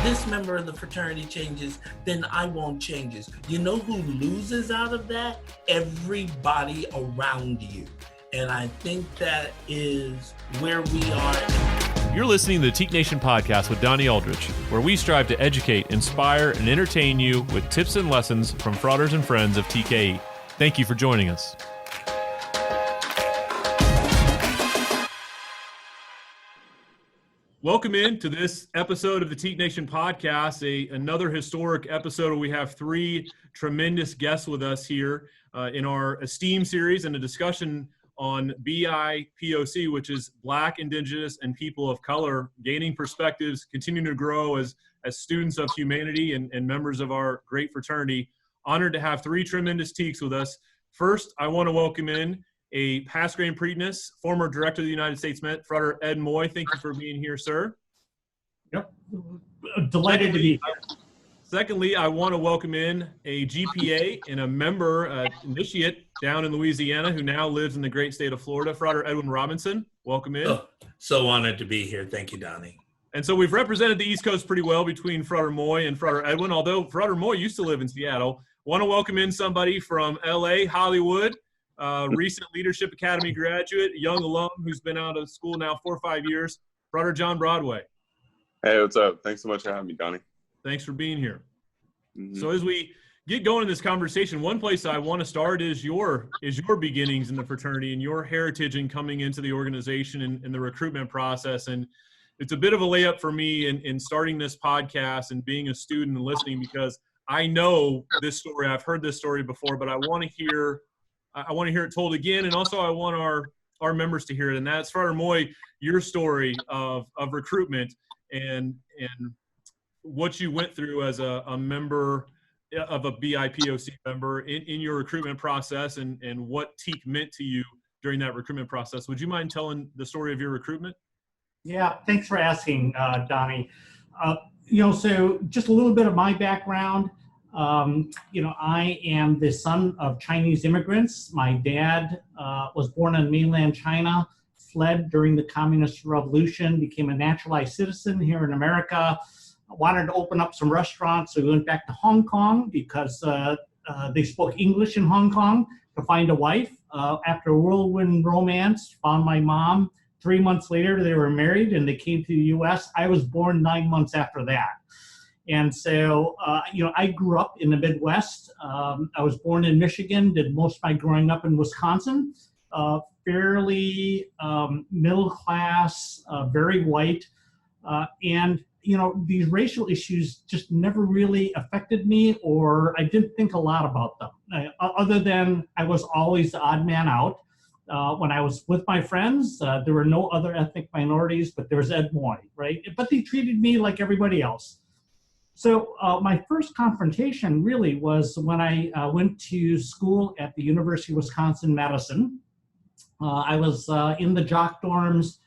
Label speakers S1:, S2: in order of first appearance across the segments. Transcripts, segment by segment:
S1: this member of the fraternity changes, then I won't change. You know who loses out of that? Everybody around you. And I think that is where we are.
S2: You're listening to the Teak Nation podcast with Donnie Aldrich, where we strive to educate, inspire, and entertain you with tips and lessons from Fraters and friends of TKE. Thank you for joining us. Welcome in to this episode of the Teak Nation podcast, another historic episode where we have three tremendous guests with us here in our Esteem series and a discussion on BIPOC, which is Black, Indigenous, and People of Color, gaining perspectives, continuing to grow as students of humanity and members of our great fraternity. Honored to have three tremendous Teaks with us. First, I want to welcome in a past Grand Preakness, former Director of the United States Mint, Frater Ed Moy. Thank you for being here, sir.
S3: Yep. Delighted to be here.
S2: Secondly, I want to welcome in a GPA and a member initiate down in Louisiana who now lives in the great state of Florida, Frater Edwin Robinson. Welcome in.
S1: Oh, so honored to be here. Thank you, Donnie.
S2: And so we've represented the East Coast pretty well between Frater Moy and Frater Edwin, although Frater Moy used to live in Seattle. Want to welcome in somebody from LA, Hollywood, recent Leadership Academy graduate, young alum who's been out of school now 4 or 5 years, Frater John Broadway.
S4: Hey, what's up? Thanks so much for having me, Donnie.
S2: Thanks for being here. So as we get going in this conversation, one place I want to start is your beginnings in the fraternity and your heritage in coming into the organization and the recruitment process. And it's a bit of a layup for me in starting this podcast and being a student and listening, because I know this story. I've heard this story before, but I want to hear it told again. And also I want our members to hear it. And that's, Frater Moy, your story of recruitment and what you went through as a member of a BIPOC member in your recruitment process and what Teak meant to you during that recruitment process. Would you mind telling the story of your recruitment?
S3: Yeah, thanks for asking, Donnie. So just a little bit of my background. I am the son of Chinese immigrants. My dad was born in mainland China, fled during the Communist Revolution, became a naturalized citizen here in America, wanted to open up some restaurants, so we went back to Hong Kong because they spoke English in Hong Kong to find a wife. After a whirlwind romance, found my mom. 3 months later, they were married and they came to the U.S. I was born 9 months after that. And so, I grew up in the Midwest. I was born in Michigan, did most of my growing up in Wisconsin. Fairly middle class, very white. And these racial issues just never really affected me, or I didn't think a lot about them. Other than I was always the odd man out. When I was with my friends, there were no other ethnic minorities, but there was Ed Moy, right? But they treated me like everybody else. So my first confrontation really was when I went to school at the University of Wisconsin-Madison. I was in the jock dorms,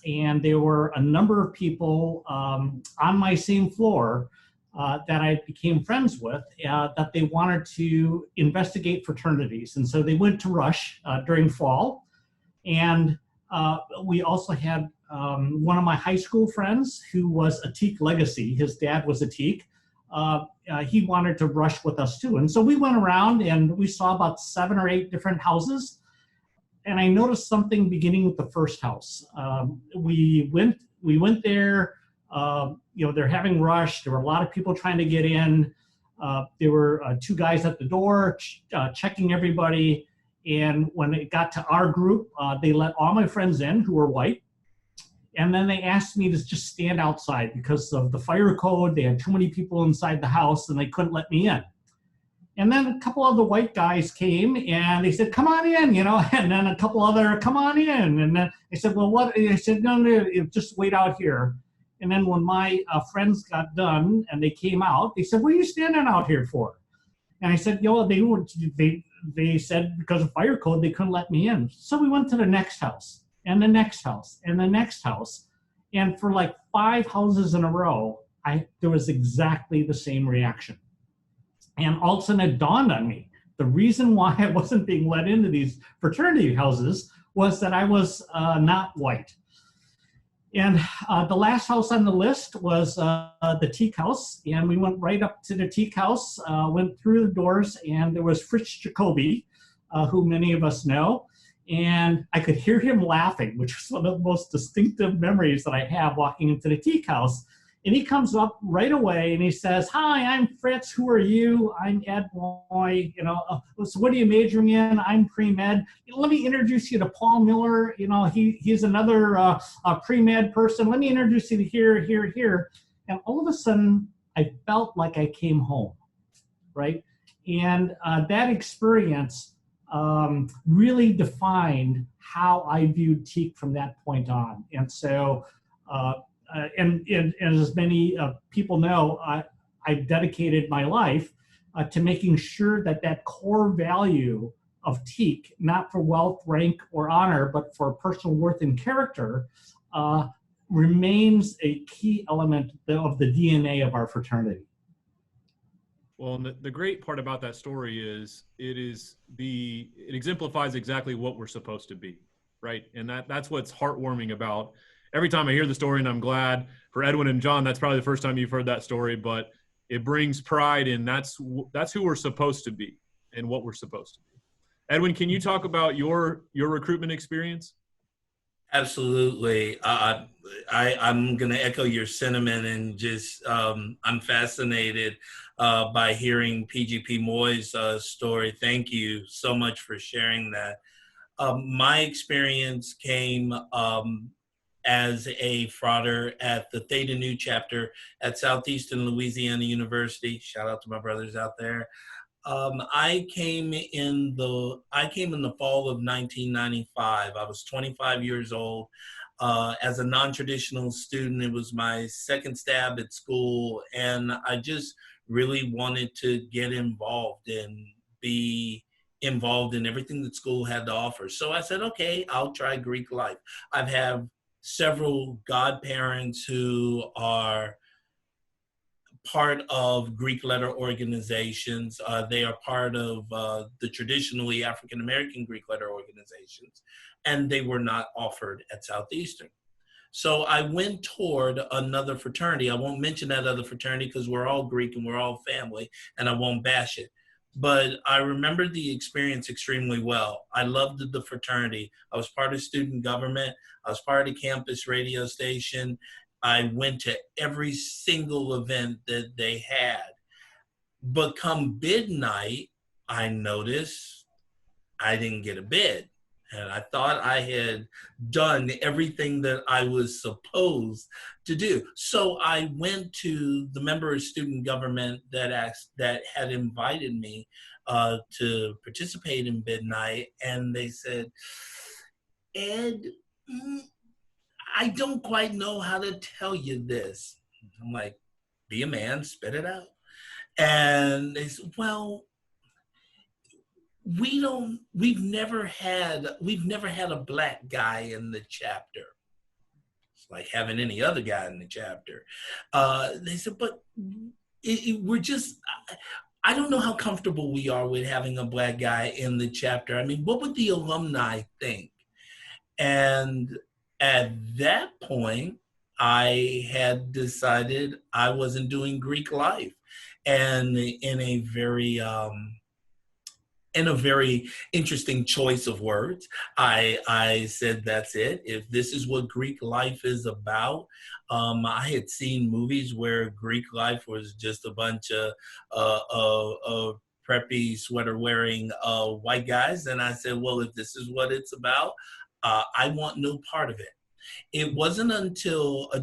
S3: and there were a number of people on my same floor that I became friends with that they wanted to investigate fraternities. And so they went to Rush during fall. And we also had one of my high school friends who was a Teak legacy. His dad was a Teak. He wanted to rush with us too. And so we went around and we saw about 7 or 8 different houses. And I noticed something beginning with the first house. We went there, they're having rush. There were a lot of people trying to get in. There were 2 guys at the door checking everybody. And when it got to our group, they let all my friends in who were white. And then they asked me to just stand outside because of the fire code. They had too many people inside the house and they couldn't let me in. And then a couple of the white guys came and they said, come on in, and then a couple other, come on in. And then they said, well, what? I said, no, just wait out here. And then when my friends got done and they came out, they said, what are you standing out here for? And I said, they said because of fire code, they couldn't let me in. So we went to the next house and the next house and the next house. And for like 5 houses in a row, there was exactly the same reaction. And all of a sudden it dawned on me, the reason why I wasn't being let into these fraternity houses was that I was not white. And the last house on the list was the Teak House. And we went right up to the Teak House, went through the doors, and there was Fritz Jacoby, who many of us know. And I could hear him laughing, which was one of the most distinctive memories that I have walking into the Teak House. And he comes up right away and he says, "Hi, I'm Fritz. Who are you? I'm Ed Moy. So what are you majoring in? I'm pre-med. Let me introduce you to Paul Miller. He's another pre-med person. Let me introduce you to here. And all of a sudden, I felt like I came home, right? And that experience really defined how I viewed Teak from that point on. And so, and as many people know, I've dedicated my life to making sure that core value of Teak, not for wealth, rank, or honor, but for personal worth and character, remains a key element of the DNA of our fraternity.
S2: Well, and the great part about that story is it exemplifies exactly what we're supposed to be, right? And that's what's heartwarming about every time I hear the story, and I'm glad for Edwin and John, that's probably the first time you've heard that story, but it brings pride in that's who we're supposed to be and what we're supposed to be. Edwin, can you talk about your recruitment experience?
S1: Absolutely. I'm going to echo your sentiment and just I'm fascinated by hearing PGP Moy's story. Thank you so much for sharing that. My experience came as a frater at the Theta Nu chapter at Southeastern Louisiana University. Shout out to my brothers out there. I came in the fall of 1995. I was 25 years old. As a non-traditional student, it was my second stab at school, and I just really wanted to get involved and be involved in everything that school had to offer. So I said, okay, I'll try Greek life. I've had several godparents who are part of Greek letter organizations. They are part of the traditionally African-American Greek letter organizations, and they were not offered at Southeastern. So I went toward another fraternity. I won't mention that other fraternity because we're all Greek and we're all family, and I won't bash it. But I remember the experience extremely well. I loved the fraternity. I was part of student government. I was part of the campus radio station. I went to every single event that they had. But come bid night, I noticed I didn't get a bid. And I thought I had done everything that I was supposed to do. So I went to the member of student government that had invited me to participate in bid night. And they said, "Ed, I don't quite know how to tell you this." I'm like, "Be a man, spit it out." And they said, "Well, we've never had a black guy in the chapter. It's like having any other guy in the chapter." They said, "But we're just, I don't know how comfortable we are with having a black guy in the chapter. I mean, what would the alumni think?" And at that point, I had decided I wasn't doing Greek life. And in a very interesting choice of words, I said, that's it. If this is what Greek life is about, I had seen movies where Greek life was just a bunch of preppy sweater wearing white guys. And I said, well, if this is what it's about, I want no part of it. It wasn't until a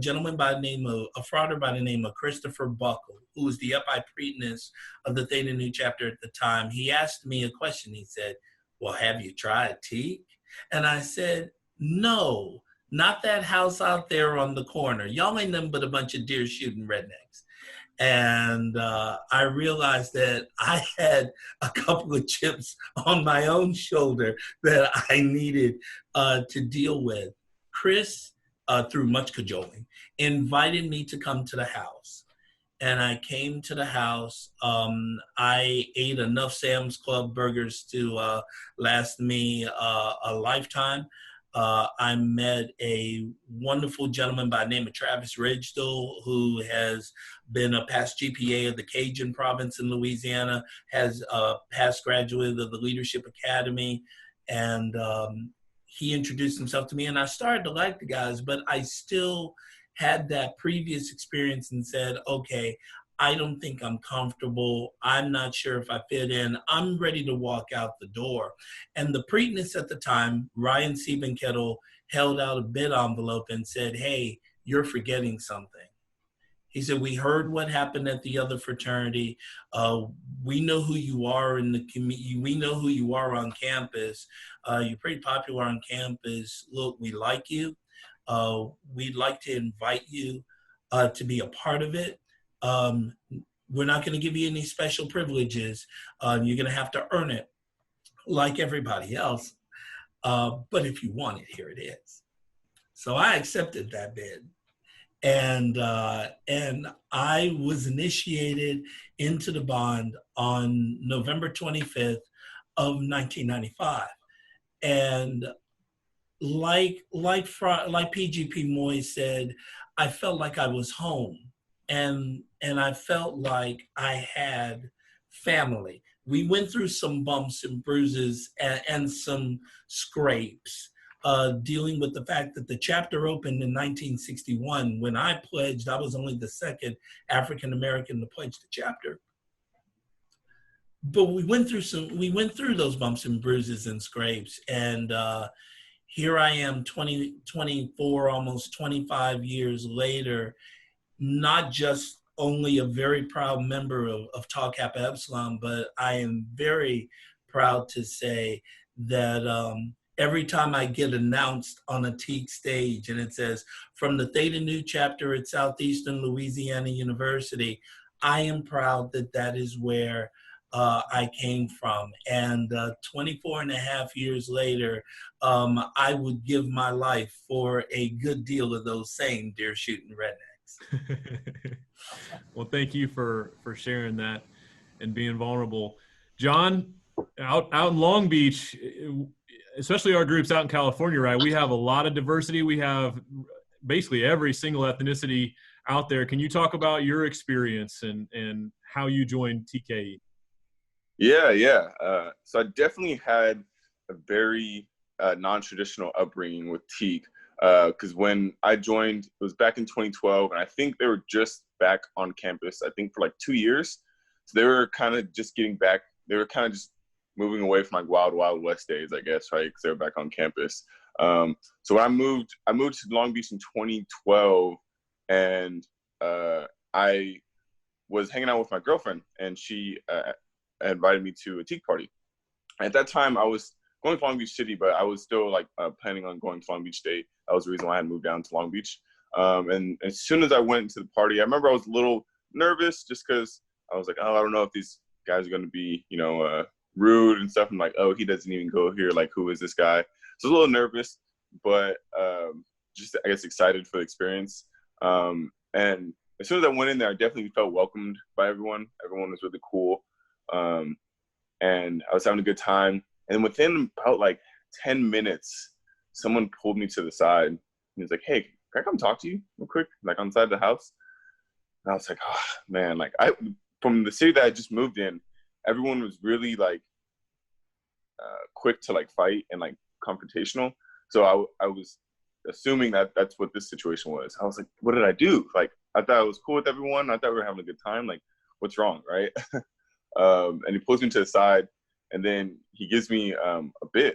S1: frater by the name of Christopher Buckle, who was the epipreteness of the Theta Nu chapter at the time, he asked me a question. He said, "Well, have you tried Teak?" And I said, "No, not that house out there on the corner. Y'all ain't nothing but a bunch of deer shooting rednecks." And I realized that I had a couple of chips on my own shoulder that I needed to deal with. Chris, through much cajoling, invited me to come to the house. And I came to the house. I ate enough Sam's Club burgers to last me a lifetime. I met a wonderful gentleman by the name of Travis Ridgedale, who has been a past GPA of the Cajun province in Louisiana, has a past graduate of the Leadership Academy, and he introduced himself to me, and I started to like the guys, but I still had that previous experience and said, okay, I don't think I'm comfortable. I'm not sure if I fit in. I'm ready to walk out the door. And the Preakness at the time, Ryan Siebenkettle, held out a bid envelope and said, hey, you're forgetting something. He said, we heard what happened at the other fraternity. We know who you are in the community. We know who you are on campus. You're pretty popular on campus. Look, we like you. We'd like to invite you to be a part of it. We're not going to give you any special privileges. You're going to have to earn it like everybody else. But if you want it, here it is. So I accepted that bid. And I was initiated into the bond on November 25th of 1995. And like PGP Moy said, I felt like I was home. And I felt like I had family. We went through some bumps and bruises and some scrapes, dealing with the fact that the chapter opened in 1961. When I pledged, I was only the second African-American to pledge the chapter. But we went through those bumps and bruises and scrapes. And here I am 24, almost 25 years later, not just only a very proud member of Tau Kappa Epsilon, but I am very proud to say that every time I get announced on a TKE stage and it says, from the Theta Nu chapter at Southeastern Louisiana University, I am proud that that is where I came from. And 24 and a half years later, I would give my life for a good deal of those same deer shooting rednecks.
S2: Well, thank you for sharing that and being vulnerable. John, out in Long Beach, especially our groups out in California, right? We have a lot of diversity. We have basically every single ethnicity out there. Can you talk about your experience and how you joined TKE?
S4: Yeah. So I definitely had a very non-traditional upbringing with TKE. Because when I joined, it was back in 2012, and I think they were just back on campus, I think for like 2 years. So they were kind of just getting back, they were kind of just moving away from like Wild Wild West days, I guess, right? Because they were back on campus. So when I moved to Long Beach in 2012, and I was hanging out with my girlfriend, and she invited me to a TKE party. At that time, I was going to Long Beach City, but I was still like planning on going to Long Beach State. That was the reason why I had moved down to Long Beach. And as soon as I went to the party, I remember I was a little nervous just because I was like, oh, I don't know if these guys are going to be, rude and stuff. I'm like, oh, he doesn't even go here. Like, who is this guy? So I was a little nervous, but just, I guess, excited for the experience. And as soon as I went in there, I definitely felt welcomed by everyone. Everyone was really cool. And I was having a good time. And within about like 10 minutes, someone pulled me to the side. And he was like, hey, can I come talk to you real quick? Like on the side of the house. And I was like, oh, man, like from the city that I just moved in, everyone was really like quick to like fight and like confrontational. So I was assuming that that's what this situation was. I was like, what did I do? Like, I thought I was cool with everyone. I thought we were having a good time. Like, what's wrong, right? And he pulls me to the side, and then he gives me a bid,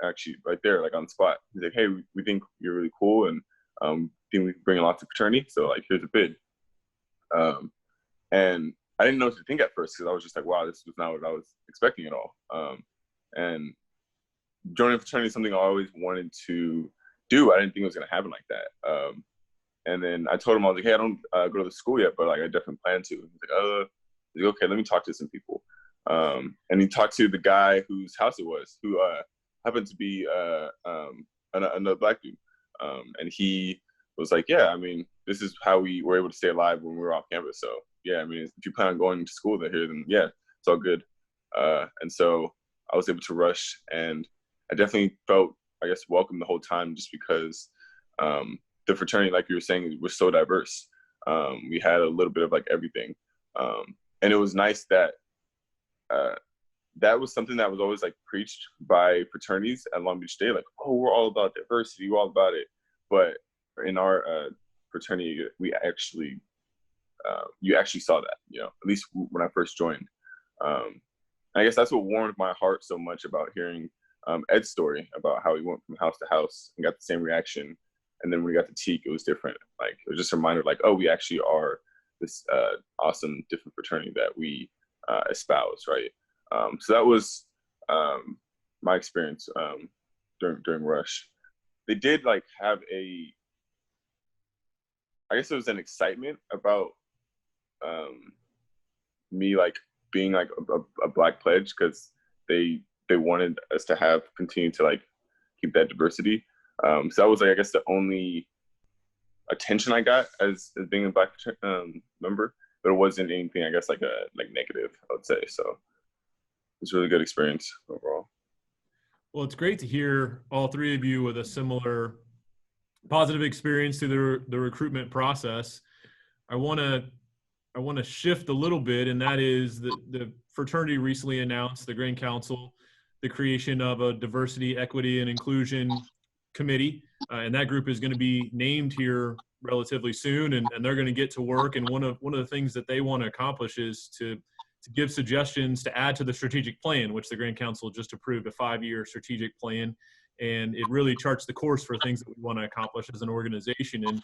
S4: actually, right there, like on the spot. He's like, hey, we think you're really cool, and think we can bring a lot to fraternity, so like, here's a bid. And I didn't know what to think at first, because I was just like, wow, this was not what I was expecting at all. And joining a fraternity is something I always wanted to do. I didn't think it was going to happen like that. And then I told him, I was like, hey, I don't go to the school yet, but like, I definitely plan to. He's like, okay, let me talk to some people. And he talked to the guy whose house it was, who happened to be another Black dude. And he was like, yeah, I mean, this is how we were able to stay alive when we were off campus. So yeah, I mean, if you plan on going to school here, then yeah, it's all good. And so I was able to rush, and I definitely felt I guess, welcome the whole time, just because the fraternity, like you were saying, was so diverse. We had a little bit of like everything. And it was nice that that was something that was always like preached by fraternities at Long Beach State, like, oh, we're all about diversity, we're all about it. But in our fraternity, we actually, you actually saw that, you know, at least when I first joined. I guess that's what warmed my heart so much about hearing Ed's story about how he went from house to house and got the same reaction. And then when we got to TKE, it was different. Like, it was just a reminder, like, oh, we actually are this awesome, different fraternity that we espouse, right? So that was my experience during Rush. They did like have I guess it was an excitement about me like being like a Black pledge, because they wanted us to continue to like keep that diversity. So that was like, I guess, the only attention I got as being a Black member, but it wasn't anything, I guess, like negative, I would say. So it's a really good experience overall.
S2: Well, it's great to hear all three of you with a similar positive experience through the recruitment process. I want to shift a little bit, and that is the fraternity recently announced, the Grand Council, the creation of a diversity, equity, and inclusion committee, and that group is going to be named here relatively soon, and they're going to get to work. And one of the things that they want to accomplish is to give suggestions to add to the strategic plan, which the Grand Council just approved, a 5-year strategic plan, and it really charts the course for things that we want to accomplish as an organization. And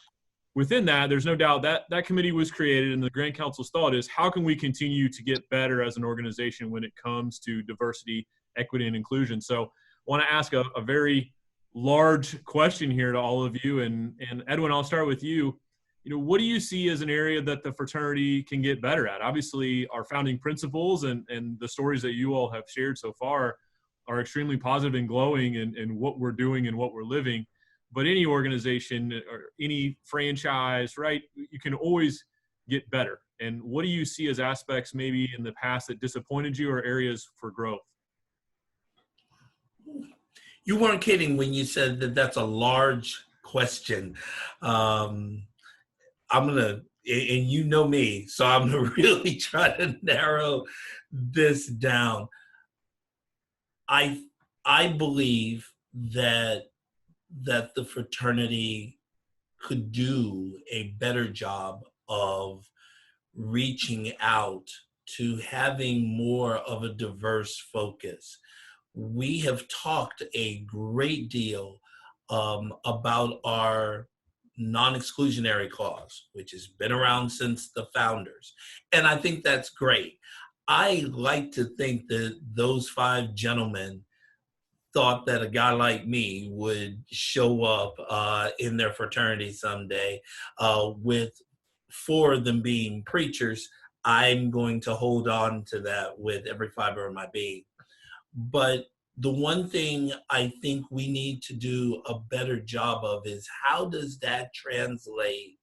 S2: within that, there's no doubt that that committee was created, and the Grand Council's thought is, how can we continue to get better as an organization when it comes to diversity, equity, and inclusion? So I want to ask a very large question here to all of you, and Edwin, I'll start with you. You know, what do you see as an area that the fraternity can get better at? Obviously, our founding principles and the stories that you all have shared so far are extremely positive and glowing in what we're doing and what we're living. But any organization or any franchise, right, you can always get better. And what do you see as aspects maybe in the past that disappointed you, or areas for growth?
S1: You weren't kidding when you said that that's a large question. I'm gonna, and you know me, so I'm gonna really try to narrow this down. I believe that the fraternity could do a better job of reaching out to having more of a diverse focus. We have talked a great deal about our non-exclusionary clause, which has been around since the founders. And I think that's great. I like to think that those 5 gentlemen thought that a guy like me would show up in their fraternity someday. With 4 of them being preachers, I'm going to hold on to that with every fiber of my being. But the one thing I think we need to do a better job of is, how does that translate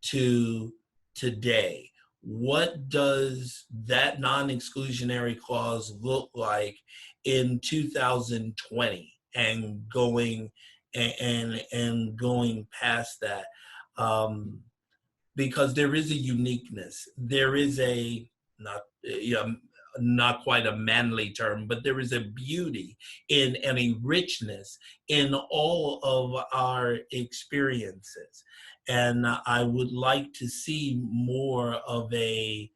S1: to today? What does that non-exclusionary clause look like in 2020 and going going past that? Because there is a uniqueness. There is a, not quite a manly term, but there is a beauty and a richness in all of our experiences. And I would like to see more of a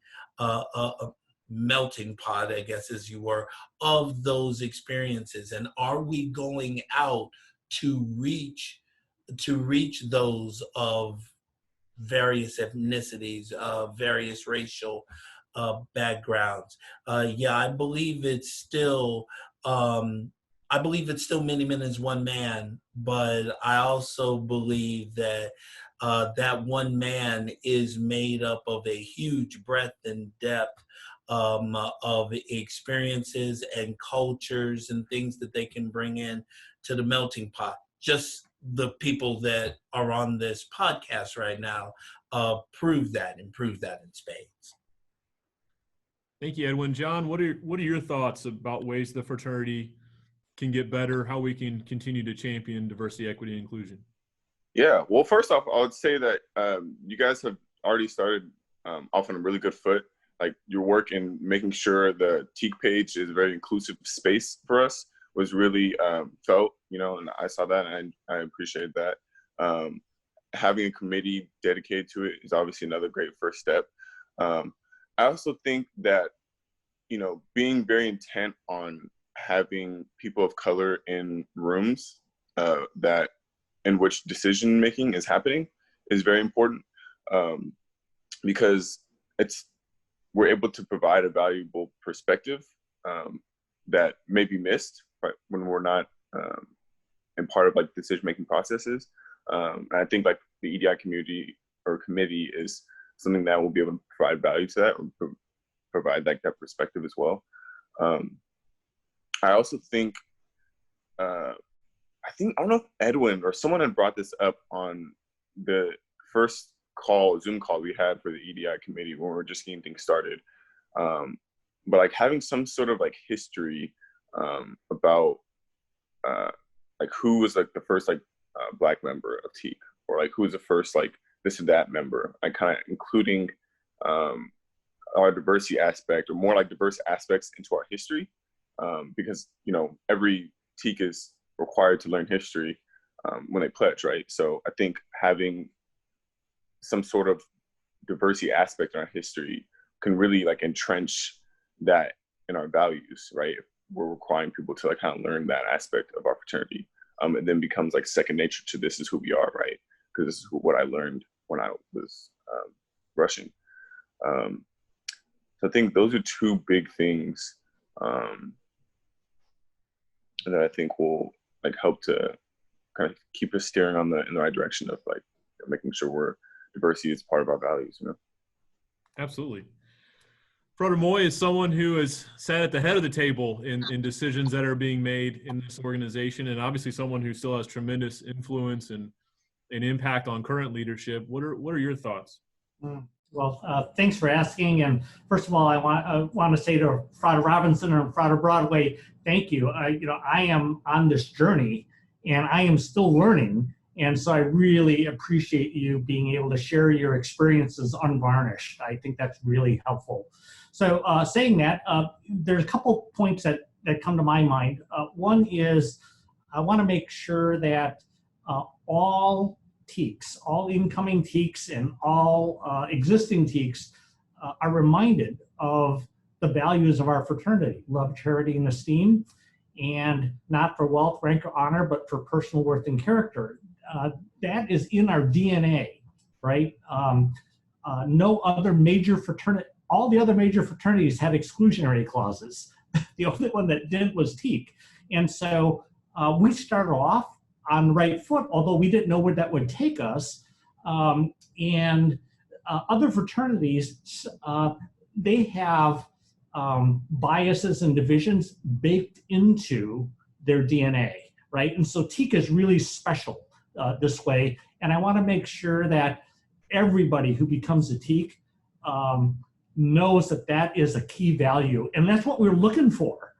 S1: melting pot, I guess, as you were, of those experiences. And are we going out to reach those of various ethnicities, various racial backgrounds? I believe it's still many men as one man, but I also believe that that one man is made up of a huge breadth and depth of experiences and cultures and things that they can bring in to the melting pot. Just the people that are on this podcast right now prove that in spades.
S2: Thank you, Edwin. John, what are your thoughts about ways the fraternity can get better, how we can continue to champion diversity, equity, and inclusion.
S4: Yeah, well, first off, I would say that you guys have already started off on a really good foot. Like your work in making sure the TKE page is a very inclusive space for us was really felt, you know, and I saw that and I appreciate that. Having a committee dedicated to it is obviously another great first step. I also think that, you know, being very intent on having people of color in rooms that in which decision making is happening is very important, because we're able to provide a valuable perspective that may be missed, right, when we're not in part of like decision making processes. And I think like the EDI community or committee is something that will be able to provide value to that, or provide like that perspective as well. I also think, I don't know if Edwin or someone had brought this up on the first Zoom call we had for the EDI committee when we were just getting things started. But like having some sort of like history about like who was like the first like Black member of TKE, or like who was the first like this or that member, like kind of including our diversity aspect, or more like diverse aspects into our history, because, you know, every TKE is required to learn history when they pledge, right? So I think having some sort of diversity aspect in our history can really like entrench that in our values, right? We're requiring people to like kind of learn that aspect of our fraternity. It then becomes like second nature to this is who we are, right? Because this is what I learned when I was rushing. So I think those are two big things that I think will like help to kind of keep us steering in the right direction of like making sure diversity is part of our values, you know?
S2: Absolutely. Frater Moy is someone who has sat at the head of the table in decisions that are being made in this organization, and obviously someone who still has tremendous influence and impact on current leadership. What are your thoughts?
S3: Well, thanks for asking. And first of all, I want to say to Frater Robinson and Frater Broadway, thank you. I am on this journey, and I am still learning. And so I really appreciate you being able to share your experiences unvarnished. I think that's really helpful. So saying that, there's a couple points that come to my mind. One is I want to make sure that all TKEs, all incoming TKEs and all existing TKEs are reminded of the values of our fraternity: love, charity, and esteem, and not for wealth, rank, or honor, but for personal worth and character. That is in our DNA, right? No other major fraternity, all the other major fraternities had exclusionary clauses. The only one that didn't was TKE. And so we started off on the right foot, although we didn't know where that would take us. And other fraternities, they have biases and divisions baked into their DNA, right? And so TKE is really special this way. And I want to make sure that everybody who becomes a TKE knows that that is a key value. And that's what we're looking for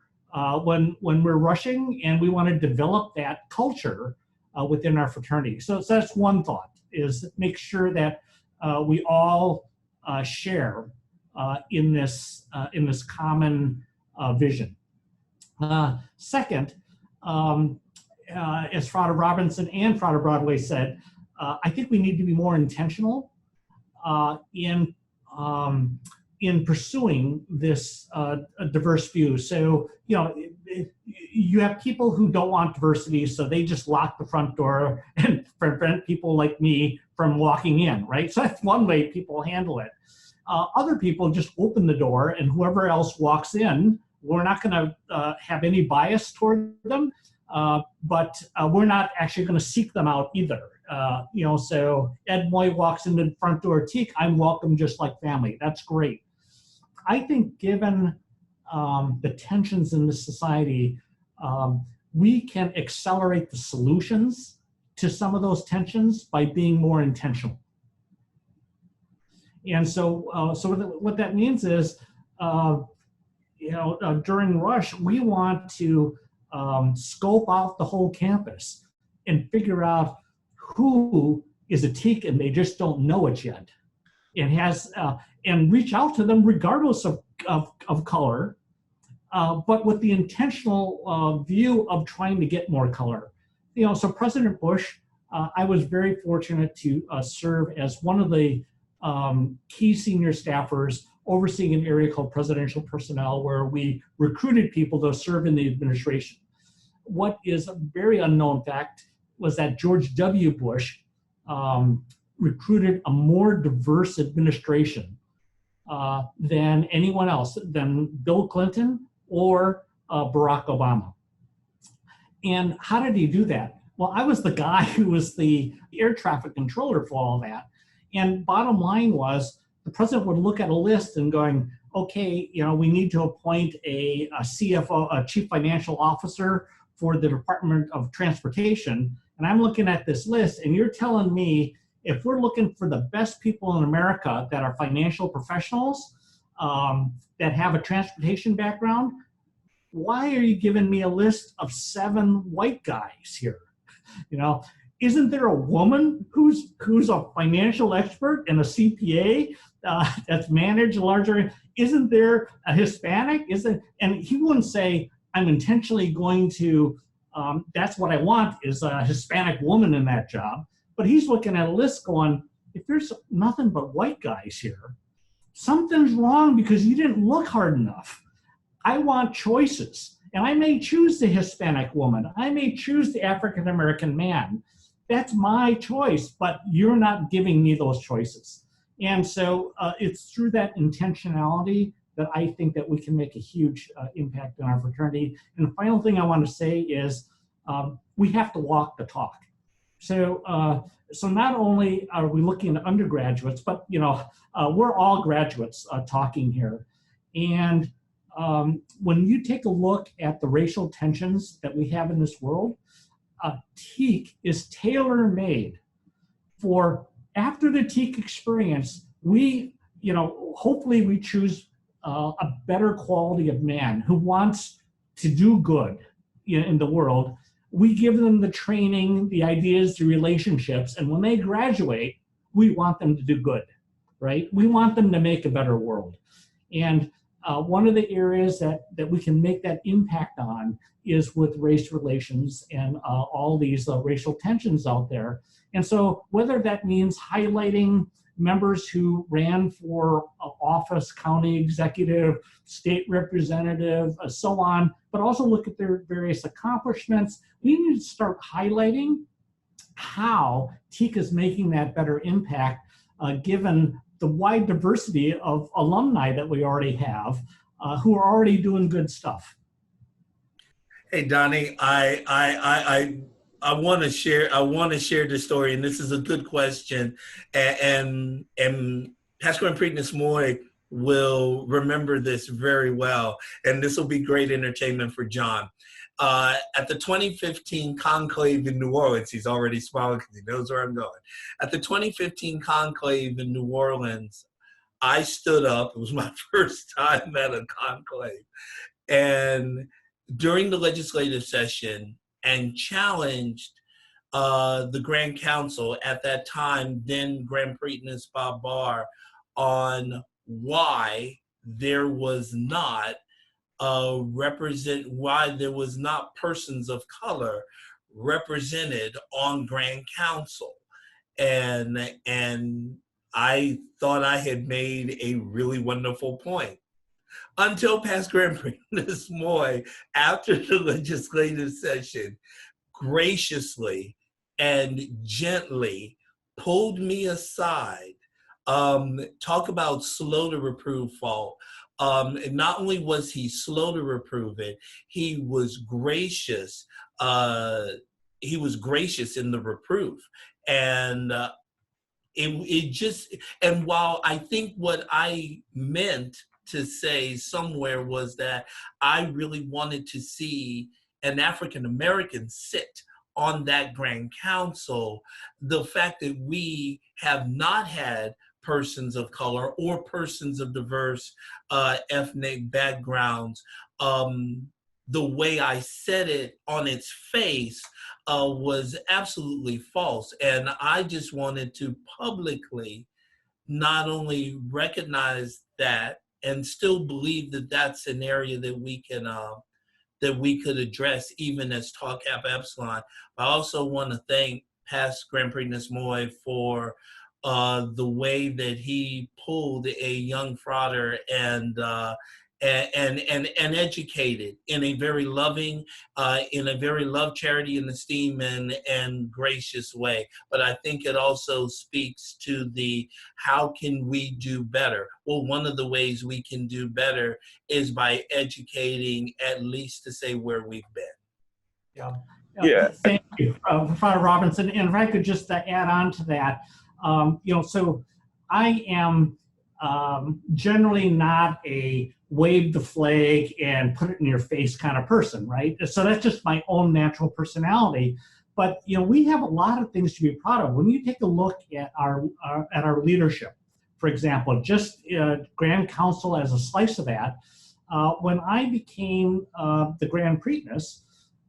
S3: when we're rushing, and we want to develop that culture within our fraternity. So that's one thought, is make sure that we all share in this common vision. Second, as Frater Robinson and Frater Broadway said, I think we need to be more intentional in pursuing this diverse view. So, you know, you have people who don't want diversity, so they just lock the front door and prevent people like me from walking in, right? So that's one way people handle it. Other people just open the door, and whoever else walks in, we're not going to have any bias toward them, but we're not actually going to seek them out either. You know, so Ed Moy walks into the front door of TKE, I'm welcome just like family. That's great. I think given the tensions in this society, we can accelerate the solutions to some of those tensions by being more intentional. And so, what that means is, you know, during Rush, we want to scope out the whole campus and figure out who is a TKE and they just don't know it yet, and reach out to them regardless of color, but with the intentional view of trying to get more color. So President Bush, I was very fortunate to serve as one of the key senior staffers overseeing an area called presidential personnel, where we recruited people to serve in the administration. What is a very unknown fact was that George W. Bush recruited a more diverse administration than anyone else, than Bill Clinton or Barack Obama. And how did he do that? Well, I was the guy who was the air traffic controller for all that. And bottom line was, the president would look at a list and going, okay, we need to appoint a CFO, a chief financial officer for the Department of Transportation. And I'm looking at this list, and you're telling me, if we're looking for the best people in America that are financial professionals, that have a transportation background, why are you giving me a list of 7 white guys here? Isn't there a woman who's a financial expert and a CPA that's managed a larger? Isn't there a Hispanic? And he wouldn't say, I'm intentionally going to, that's what I want, is a Hispanic woman in that job. But he's looking at a list going, if there's nothing but white guys here, something's wrong because you didn't look hard enough. I want choices. And I may choose the Hispanic woman. I may choose the African-American man. That's my choice, but you're not giving me those choices. And so it's through that intentionality that I think that we can make a huge impact in our fraternity. And the final thing I want to say is we have to walk the talk. So not only are we looking at undergraduates, but we're all graduates talking here. And when you take a look at the racial tensions that we have in this world, TKE is tailor-made for, after the TKE experience, we, hopefully we choose a better quality of man who wants to do good in the world. We give them the training, the ideas, the relationships, and when they graduate, we want them to do good, right? We want them to make a better world. And one of the areas that we can make that impact on is with race relations and all these racial tensions out there. And so whether that means highlighting members who ran for office, county executive, state representative, so on, but also look at their various accomplishments, we need to start highlighting how TKE is making that better impact given the wide diversity of alumni that we already have who are already doing good stuff.
S1: Hey, Donnie, I want to share this story, and this is a good question, and Pastor Ed Moy will remember this very well, and this will be great entertainment for John. At the 2015 conclave in New Orleans, he's already smiling because he knows where I'm going. At the 2015 conclave in New Orleans, I stood up. It was my first time at a conclave, and during the legislative session, and challenged the Grand Council at that time, then Grand Pretenus Bob Barr, on why there was not persons of color represented on Grand Council. And I thought I had made a really wonderful point. Until Pastor Ed Moy, after the legislative session, graciously and gently pulled me aside, talk about slow to reprove fault. And not only was he slow to reprove it, he was gracious. He was gracious in the reproof. And and while I think what I meant to say somewhere was that I really wanted to see an African American sit on that Grand Council, the fact that we have not had persons of color or persons of diverse ethnic backgrounds the way I said it on its face was absolutely false. And I just wanted to publicly not only recognize that and still believe that that's an area that we could address even as Tau Kappa Epsilon. I also want to thank past Grand Prix Moy for the way that he pulled a young Frater and educated in a very loving, in a very love, charity, and esteem and gracious way. But I think it also speaks to the how can we do better? Well, one of the ways we can do better is by educating, at least to say where we've been.
S4: Yeah.
S3: Thank you, Frater Robinson. And if I could just add on to that, so I am generally not a wave the flag and put it in your face kind of person, right? So that's just my own natural personality. But we have a lot of things to be proud of. When you take a look at our leadership, for example, just Grand Council as a slice of that, when I became the Grand Priestess,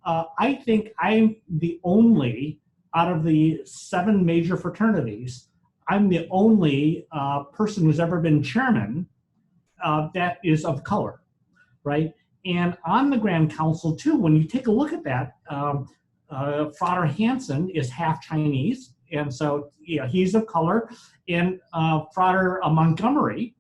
S3: I think I'm the only, out of the 7 major fraternities, I'm the only person who's ever been chairman that is of color, right? And on the Grand Council too, when you take a look at that, Frater Hansen is half Chinese, and so he's of color, and Frater Montgomery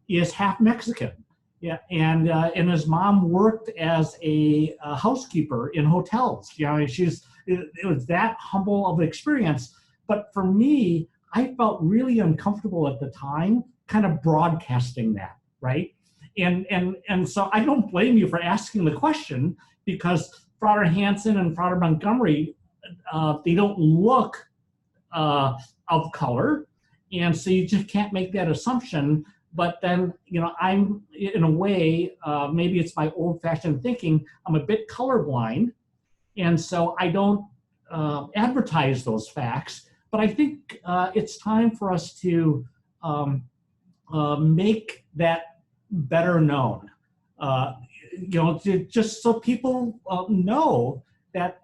S3: is half Mexican. Yeah, and his mom worked as a housekeeper in hotels. It was that humble of an experience. But for me, I felt really uncomfortable at the time, kind of broadcasting that, right? And so I don't blame you for asking the question, because Frater Hansen and Frater Montgomery, they don't look of color, and so you just can't make that assumption. But then, I'm, in a way, maybe it's my old-fashioned thinking, I'm a bit colorblind, and so I don't advertise those facts. But I think it's time for us to make that better known, just so people know that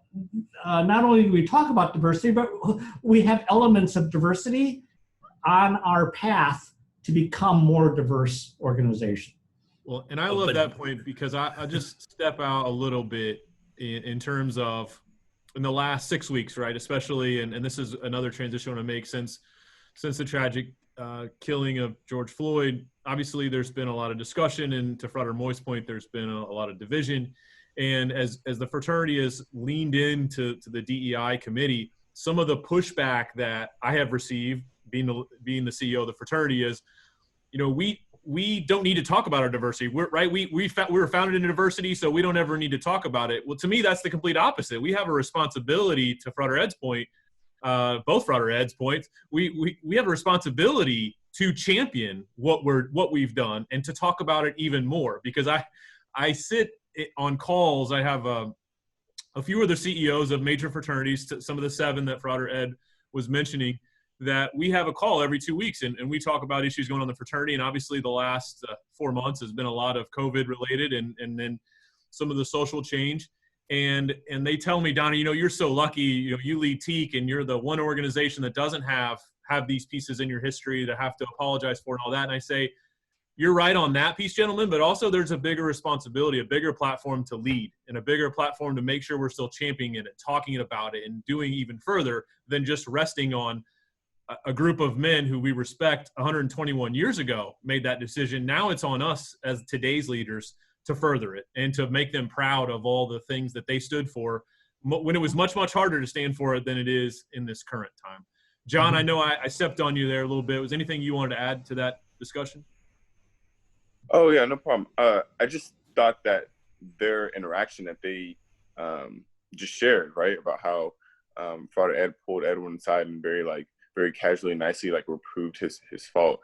S3: not only do we talk about diversity, but we have elements of diversity on our path to become more diverse organization.
S2: Well, and I love that point, because I just step out a little bit in terms of in the last 6 weeks, right? Especially, and this is another transition I want to make since the tragic killing of George Floyd. Obviously, there's been a lot of discussion, and to Frater Moy's point, there's been a lot of division. And as the fraternity has leaned into the DEI committee, some of the pushback that I have received, being the CEO of the fraternity, is, we don't need to talk about our diversity. We were founded in diversity, so we don't ever need to talk about it. Well, to me, that's the complete opposite. We have a responsibility, to Frater Ed's point, both Frater Ed's points. We have a responsibility to champion what we've done and to talk about it even more. Because I sit on calls. I have a few other CEOs of major fraternities, some of the 7 that Frater Ed was mentioning, that we have a call every 2 weeks, and we talk about issues going on in the fraternity. And obviously the last 4 months has been a lot of COVID related, and then some of the social change. And they tell me, Donnie, you're so lucky, you lead TKE, and you're the one organization that doesn't have these pieces in your history to have to apologize for and all that. And I say, you're right on that piece, gentlemen, but also there's a bigger responsibility, a bigger platform to lead, and a bigger platform to make sure we're still championing it, talking about it, and doing even further than just resting on a group of men who we respect 121 years ago made that decision. Now it's on us as today's leaders to further it and to make them proud of all the things that they stood for when it was much, much harder to stand for it than it is in this current time. John, I know I stepped on you there a little bit. Was anything you wanted to add to that discussion?
S4: Oh, yeah, no problem. I just thought that their interaction that they just shared, right, about how Frater Ed pulled Edwin aside and very casually and nicely reproved his fault,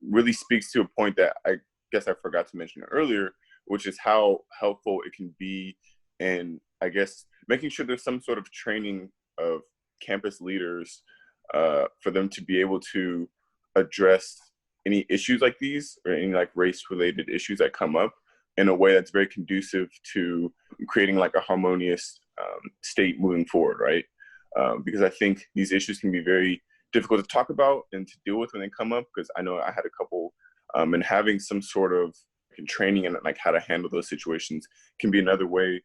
S4: really speaks to a point that I guess I forgot to mention earlier, which is how helpful it can be in, I guess, making sure there's some sort of training of campus leaders for them to be able to address any issues like these or any race-related issues that come up in a way that's very conducive to creating like a harmonious state moving forward, right? Because I think these issues can be very difficult to talk about and to deal with when they come up, because I know I had a couple, and having some sort of training in like how to handle those situations can be another way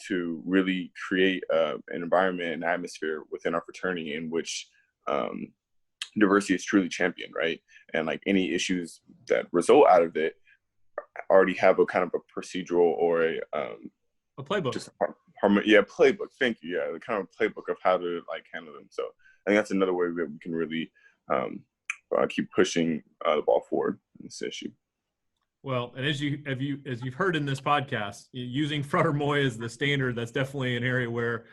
S4: to really create an environment and atmosphere within our fraternity in which diversity is truly championed, right? And like any issues that result out of it already have a kind of a procedural or a
S2: playbook.
S4: Playbook. Thank you. Yeah, the kind of playbook of how to like handle them. So I think that's another way that we can really keep pushing the ball forward in this issue.
S2: Well, and as you've heard in this podcast, using Frater Moy as the standard, that's definitely an area where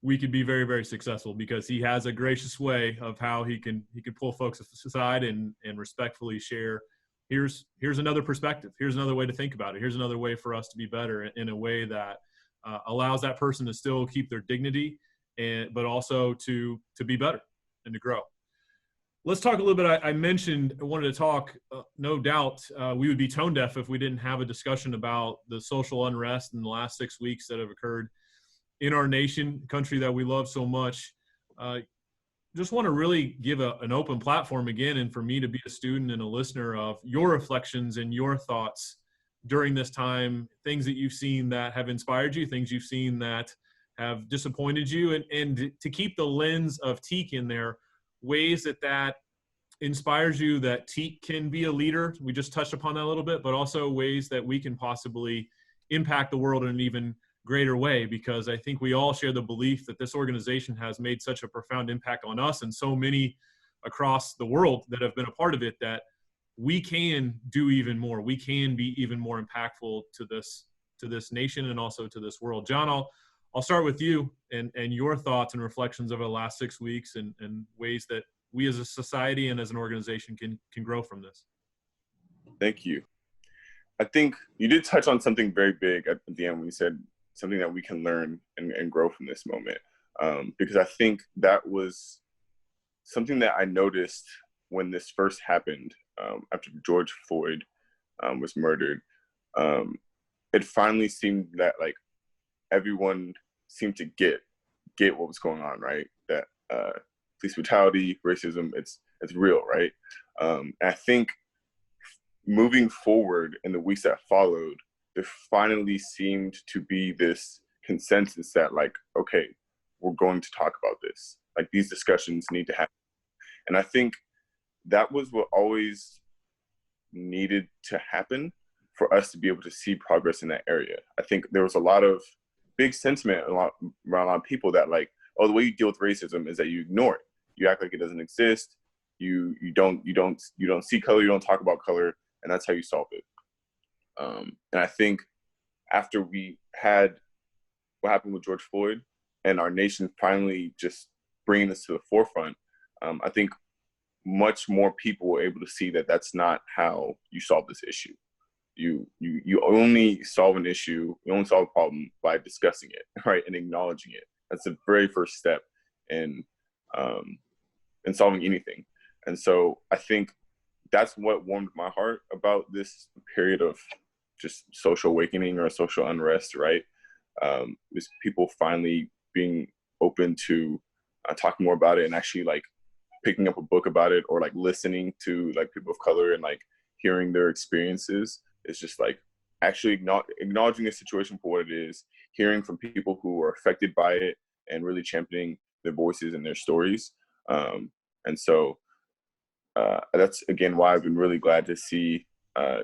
S2: we could be very, very successful, because he has a gracious way of how he can pull folks aside and respectfully share. Here's another perspective. Here's another way to think about it. Here's another way for us to be better in a way that allows that person to still keep their dignity, but also to be better and to grow. Let's talk a little bit. I wanted to talk, no doubt, we would be tone deaf if we didn't have a discussion about the social unrest in the last 6 weeks that have occurred in our nation, country that we love so much. Just want to really give an open platform again, and for me to be a student and a listener of your reflections and your thoughts during this time, things that you've seen that have inspired you, things you've seen that have disappointed you, and to keep the lens of TKE in there, ways that inspires you that TKE can be a leader. We just touched upon that a little bit, but also ways that we can possibly impact the world in an even greater way, because I think we all share the belief that this organization has made such a profound impact on us and so many across the world that have been a part of it, that we can do even more. We can be even more impactful to this nation and also to this world. John, I'll start with you and your thoughts and reflections over the last 6 weeks and ways that we as a society and as an organization can grow from this.
S4: Thank you. I think you did touch on something very big at the end when you said something that we can learn and grow from this moment. Because I think that was something that I noticed when this first happened, after George Floyd was murdered. It finally seemed that like everyone seemed to get what was going on, right? That police brutality, racism, it's real, right? I think moving forward in the weeks that followed, there finally seemed to be this consensus that like, okay, we're going to talk about this. Like these discussions need to happen. And I think that was what always needed to happen for us to be able to see progress in that area. I think there was a lot of big sentiment around a lot of people that like, oh, the way you deal with racism is that you ignore it. You act like it doesn't exist. You don't see color. You don't talk about color, and that's how you solve it. And I think after we had what happened with George Floyd and our nation finally just bringing this to the forefront, I think much more people were able to see that that's not how you solve this issue. You only solve an issue, you only solve a problem by discussing it, right, and acknowledging it. That's the very first step in solving anything. And so I think that's what warmed my heart about this period of just social awakening or social unrest, right? Is people finally being open to talking more about it and actually like picking up a book about it or like listening to like people of color and like hearing their experiences. It's just like actually acknowledging the situation for what it is, hearing from people who are affected by it and really championing their voices and their stories. And so that's, again, why I've been really glad to see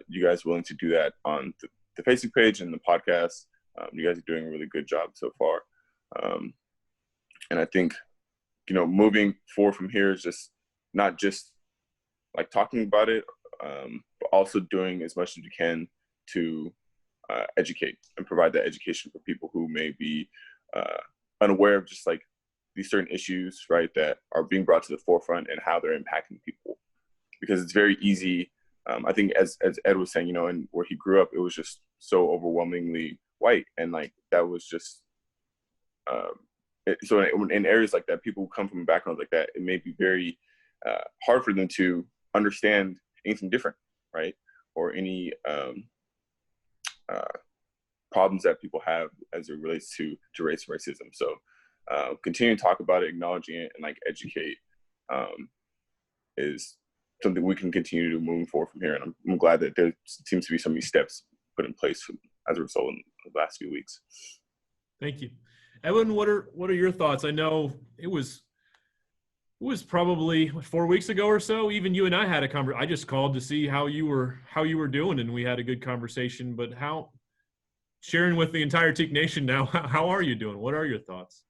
S4: you guys willing to do that on the Facebook page and the podcast. You guys are doing a really good job so far. And I think, moving forward from here is just not just like talking about it, but also doing as much as you can to educate and provide that education for people who may be unaware of just like these certain issues, right, that are being brought to the forefront and how they're impacting people. Because it's very easy, I think as Ed was saying, and where he grew up, it was just so overwhelmingly white. And like, that was just, so in areas like that, people who come from backgrounds like that, it may be very hard for them to understand anything different, right? Or any problems that people have as it relates to race and racism. So continuing to talk about it, acknowledging it, and like educate is something we can continue to do moving forward from here. And I'm glad that there seems to be so many steps put in place as a result in the last few weeks.
S2: Thank you. Edwin, what are your thoughts? I know it was probably 4 weeks ago or so. Even you and I had a conversation. I just called to see how you were doing, and we had a good conversation. But sharing with the entire TKE Nation now, how are you doing? What are your thoughts?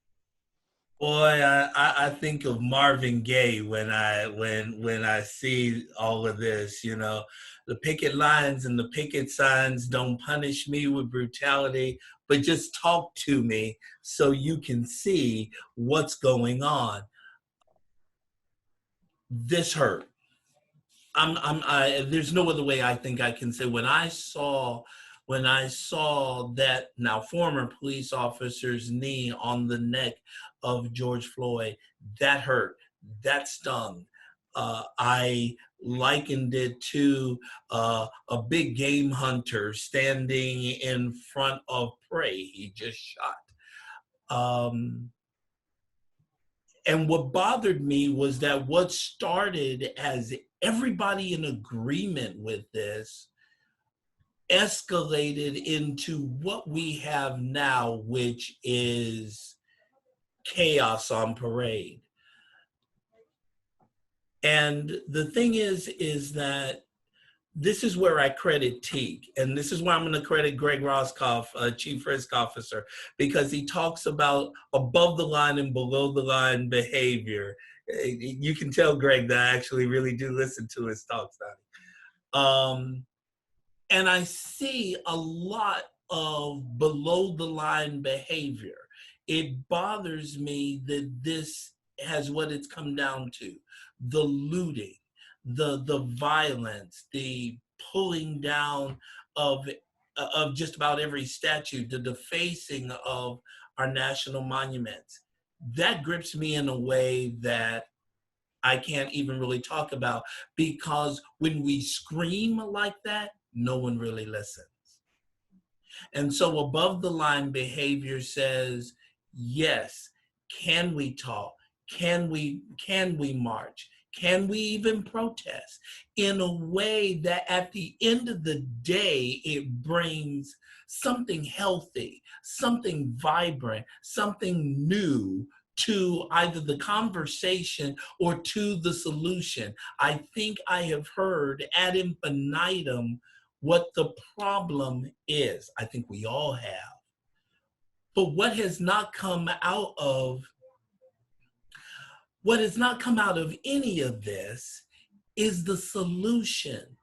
S1: Boy, I think of Marvin Gaye when I see all of this. The picket lines and the picket signs don't punish me with brutality, but just talk to me so you can see what's going on. This hurt. There's no other way I think I can say. When I saw that now former police officer's knee on the neck of George Floyd, that hurt, that stung. I likened it to a big game hunter standing in front of prey he just shot. And what bothered me was that what started as everybody in agreement with this escalated into what we have now, which is chaos on parade. And the thing is that this is where I credit TKE, and this is where I'm going to credit Greg Roscoff, Chief Risk Officer, because he talks about above the line and below the line behavior. You can tell, Greg, that I actually really do listen to his talks, Donnie. And I see a lot of below the line behavior. It bothers me that this has what it's come down to: the looting, the violence, the pulling down of just about every statue, the defacing of our national monuments. That grips me in a way that I can't even really talk about, because when we scream like that, no one really listens. And so above the line behavior says, yes, can we talk? Can we march? Can we even protest in a way that at the end of the day, it brings something healthy, something vibrant, something new to either the conversation or to the solution? I think I have heard ad infinitum what the problem is. I think we all have. But what has not come out of any of this is the solution.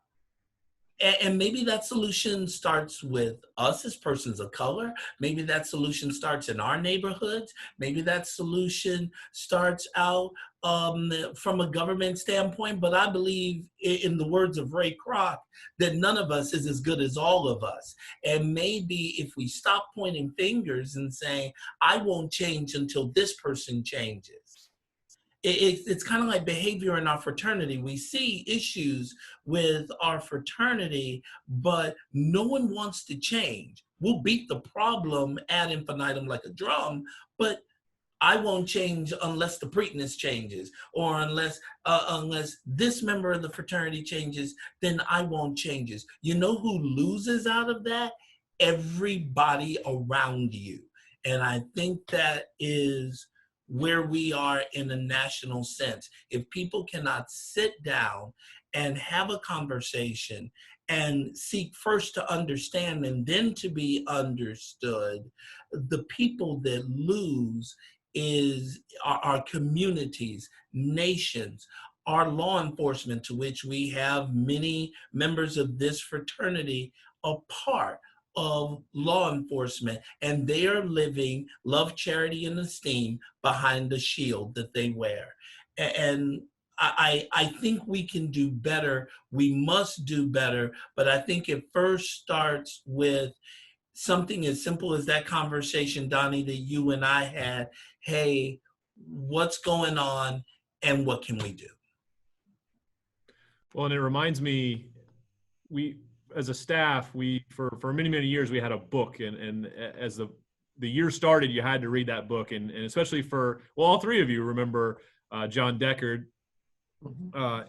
S1: And maybe that solution starts with us as persons of color. Maybe that solution starts in our neighborhoods. Maybe that solution starts out from a government standpoint. But I believe, in the words of Ray Kroc, that none of us is as good as all of us. And maybe if we stop pointing fingers and saying, I won't change until this person changes. It's kind of like behavior in our fraternity. We see issues with our fraternity, but no one wants to change. We'll beat the problem ad infinitum like a drum, but I won't change unless the Preakness changes, or unless this member of the fraternity changes, then I won't change. You know who loses out of that? Everybody around you. And I think that is where we are in a national sense. If people cannot sit down and have a conversation and seek first to understand and then to be understood, the people that lose is our communities, nations, our law enforcement, to which we have many members of this fraternity a part of law enforcement, and they are living love, charity, and esteem behind the shield that they wear. And I think we can do better. We must do better, but I think it first starts with something as simple as that conversation, Donnie, that you and I had. Hey, what's going on and what can we do?
S2: Well, and it reminds me, as a staff, we for many years we had a book, and as the year started, you had to read that book, and especially for all three of you remember John Deckard,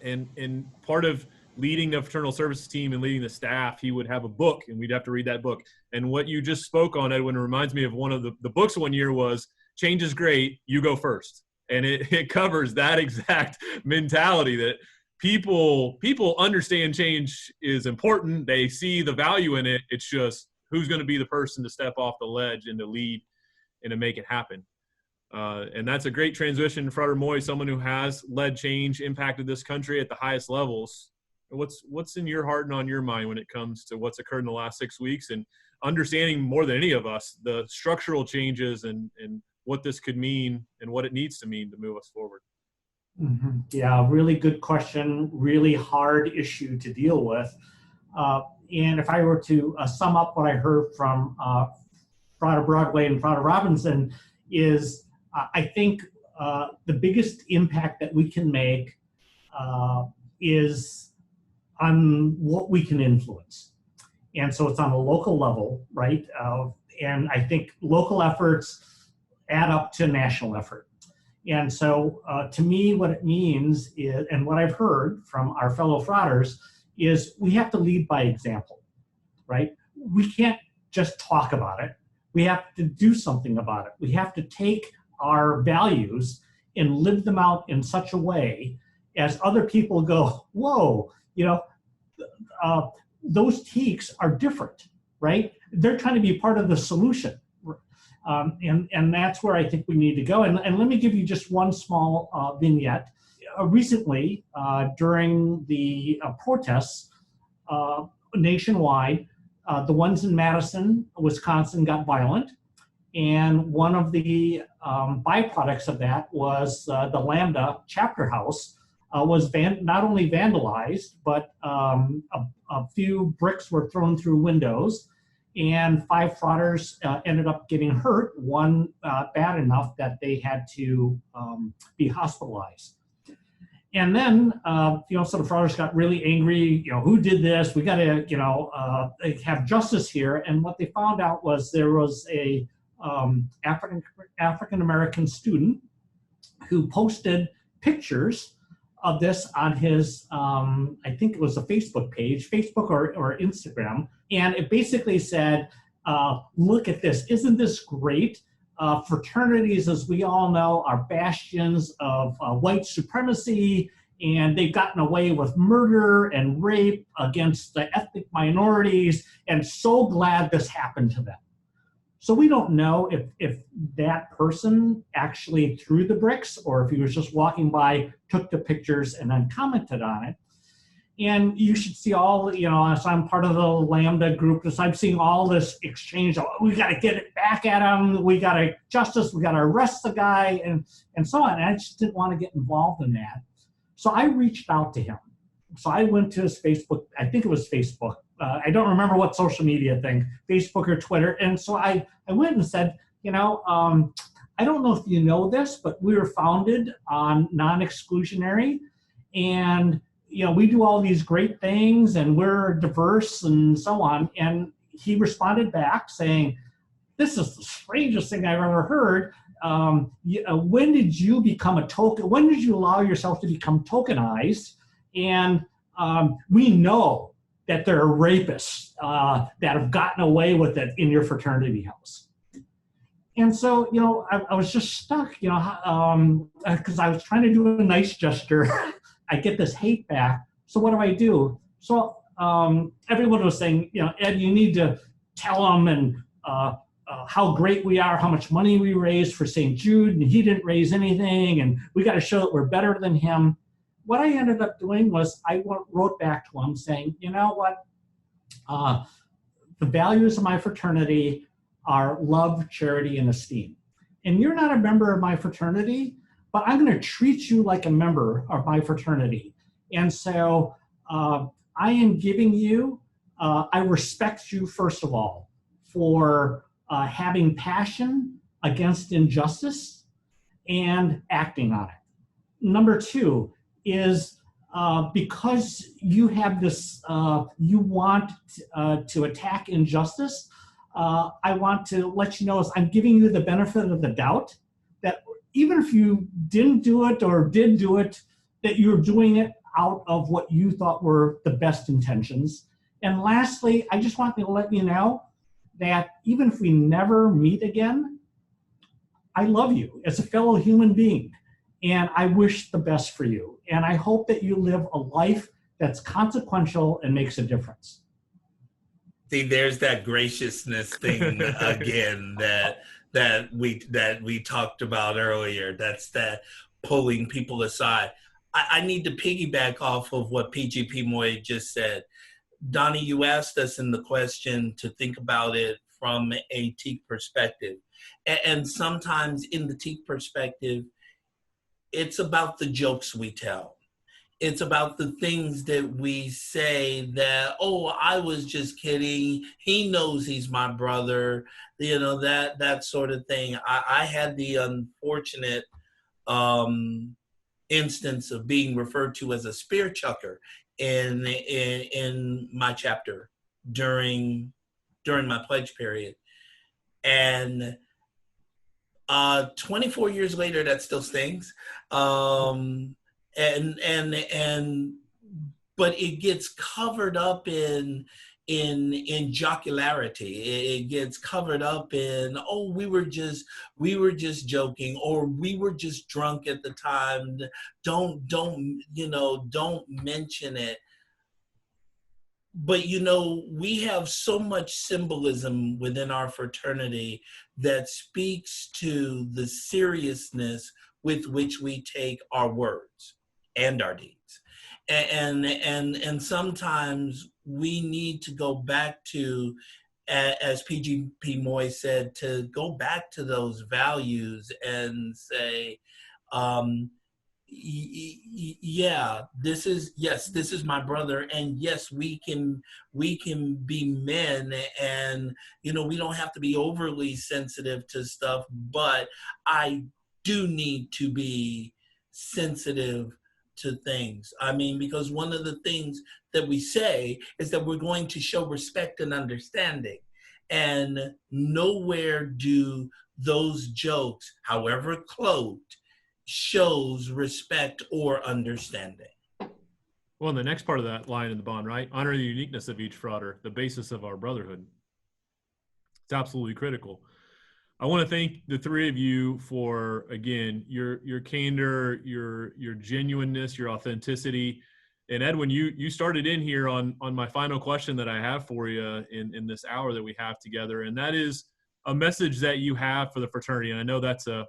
S2: and part of leading the fraternal services team and leading the staff, he would have a book, and we'd have to read that book. And what you just spoke on, Edwin, reminds me of one of the books one year was "Change is Great, You Go First," and it covers that exact mentality that people understand change is important. They see the value in it. It's just who's going to be the person to step off the ledge and to lead and to make it happen. And that's a great transition. Frater Moy, someone who has led change, impacted this country at the highest levels. What's in your heart and on your mind when it comes to what's occurred in the last 6 weeks, and understanding more than any of us the structural changes and what this could mean and what it needs to mean to move us forward?
S3: Mm-hmm. Yeah, really good question. Really hard issue to deal with. And if I were to sum up what I heard from Frater Broadway and Frater Robinson is, I think the biggest impact that we can make is on what we can influence. And so it's on a local level, right? And I think local efforts add up to national effort. And so to me, what it means is, and what I've heard from our fellow Fraters, is we have to lead by example, right? We can't just talk about it. We have to do something about it. We have to take our values and live them out in such a way as other people go, whoa, those teaks are different, right? They're trying to be part of the solution. And that's where I think we need to go. And let me give you just one small vignette. Recently, during the protests nationwide, the ones in Madison, Wisconsin got violent. And one of the byproducts of that was the Lambda chapter house was not only vandalized, but a few bricks were thrown through windows, and 5 Fraters ended up getting hurt, one bad enough that they had to be hospitalized. And then, so the Fraters got really angry, who did this? We got to, have justice here. And what they found out was there was a African-American student who posted pictures of this on his, I think it was a Facebook page, Facebook or Instagram. And it basically said, look at this, isn't this great? Fraternities, as we all know, are bastions of white supremacy, and they've gotten away with murder and rape against the ethnic minorities, and so glad this happened to them. So we don't know if that person actually threw the bricks or if he was just walking by, took the pictures, and then commented on it. And you should see all, as I'm part of the Lambda group, as I'm seeing all this exchange, we got to get it back at him, we got to justice, we got to arrest the guy, and so on. And I just didn't want to get involved in that. So I reached out to him. So I went to his Facebook, I think it was Facebook. I don't remember what social media thing, Facebook or Twitter. And so I went and said, I don't know if you know this, but we were founded on non-exclusionary, and we do all these great things and we're diverse and so on. And he responded back saying, this is the strangest thing I've ever heard. When did you become a token? When did you allow yourself to become tokenized? And we know that there are rapists that have gotten away with it in your fraternity house. And so, I was just stuck, because I was trying to do a nice gesture. I get this hate back. So what do? So everyone was saying, Ed, you need to tell them and how great we are, how much money we raised for St. Jude, and he didn't raise anything, and we got to show that we're better than him. What I ended up doing was I wrote back to him saying, you know what, the values of my fraternity are love, charity, and esteem. And you're not a member of my fraternity, but I'm going to treat you like a member of my fraternity. And so I am giving you, I respect you, first of all, for having passion against injustice and acting on it. Number 2 is because you have this, you want to attack injustice, I want to let you know is I'm giving you the benefit of the doubt that even if you didn't do it or did do it, that you're doing it out of what you thought were the best intentions. And lastly, I just want to let you know that even if we never meet again, I love you as a fellow human being, and I wish the best for you. And I hope that you live a life that's consequential and makes a difference.
S1: See, there's that graciousness thing again that we talked about earlier. That's that pulling people aside. I need to piggyback off of what PGP Moy just said. Donnie, you asked us in the question to think about it from a TKE perspective. And sometimes in the TKE perspective, it's about the jokes we tell. It's about the things that we say that, oh, I was just kidding. He knows he's my brother, that sort of thing. I had the unfortunate instance of being referred to as a spear chucker in my chapter during my pledge period. And 24 years later, that still stings. But it gets covered up in jocularity. It gets covered up in, oh, we were just joking, or we were just drunk at the time. Don't mention it. But we have so much symbolism within our fraternity that speaks to the seriousness with which we take our words and our deeds. And sometimes we need to go back to, as PGP Moy said, to go back to those values and say, this is my brother, and yes, we can be men, and we don't have to be overly sensitive to stuff, but I do need to be sensitive to things. I mean, because one of the things that we say is that we're going to show respect and understanding, and nowhere do those jokes, however cloaked, shows respect or understanding.
S2: Well, and the next part of that line in the bond, right? Honor the uniqueness of each frater, the basis of our brotherhood. It's absolutely critical. I want to thank the three of you for, again, your candor, your genuineness, your authenticity. And Edwin, you started in here on my final question that I have for you in this hour that we have together, and that is a message that you have for the fraternity. And I know that's a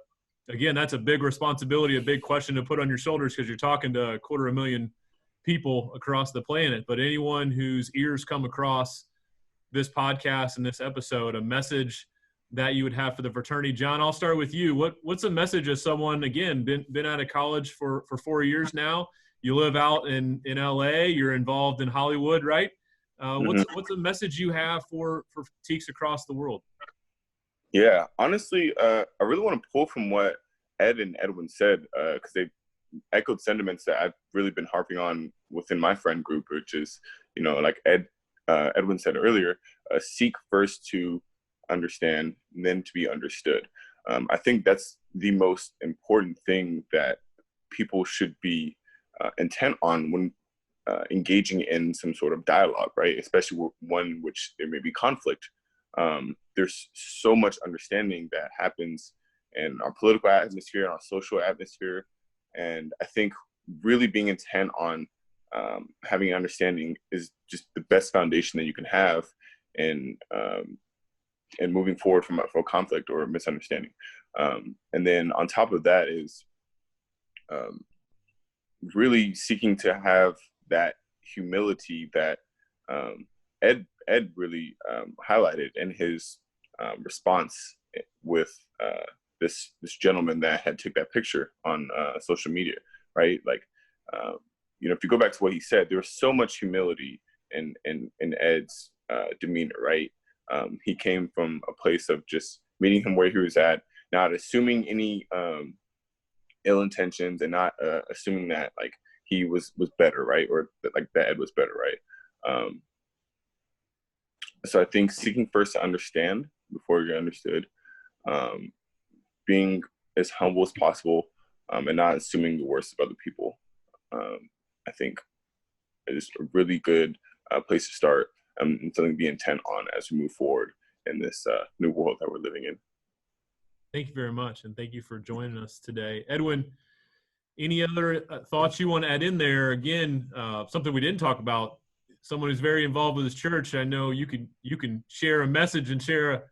S2: big responsibility, a big question to put on your shoulders, because you're talking to 250,000 people across the planet. But anyone whose ears come across this podcast and this episode, a message that you would have for the fraternity. John, I'll start with you. What's a message of someone, again, been out of college for 4 years now? You live out in LA, you're involved in Hollywood, right? What's a message you have for TKEs across the world?
S4: Yeah, honestly, I really want to pull from what Ed and Edwin said, because they echoed sentiments that I've really been harping on within my friend group, which is, like Edwin said earlier, seek first to understand, then to be understood. I think that's the most important thing that people should be intent on when engaging in some sort of dialogue, right? Especially one which there may be conflict. There's so much understanding that happens in our political atmosphere and our social atmosphere. And I think really being intent on having understanding is just the best foundation that you can have in moving forward from a conflict or a misunderstanding. And then on top of that is really seeking to have that humility that Ed really highlighted in his response with this gentleman that had took that picture on social media, right? Like, if you go back to what he said, there was so much humility in Ed's demeanor, right? He came from a place of just meeting him where he was at, not assuming any ill intentions, and not assuming that like he was better, right? Or like that Ed was better, right? So I think seeking first to understand before you're understood, being as humble as possible, and not assuming the worst of other people, I think is a really good place to start, and something to be intent on as we move forward in this new world that we're living in.
S2: Thank you very much, and thank you for joining us today. Edwin, any other thoughts you want to add in there? Again, something we didn't talk about, someone who's very involved with his church. I know you can share a message and share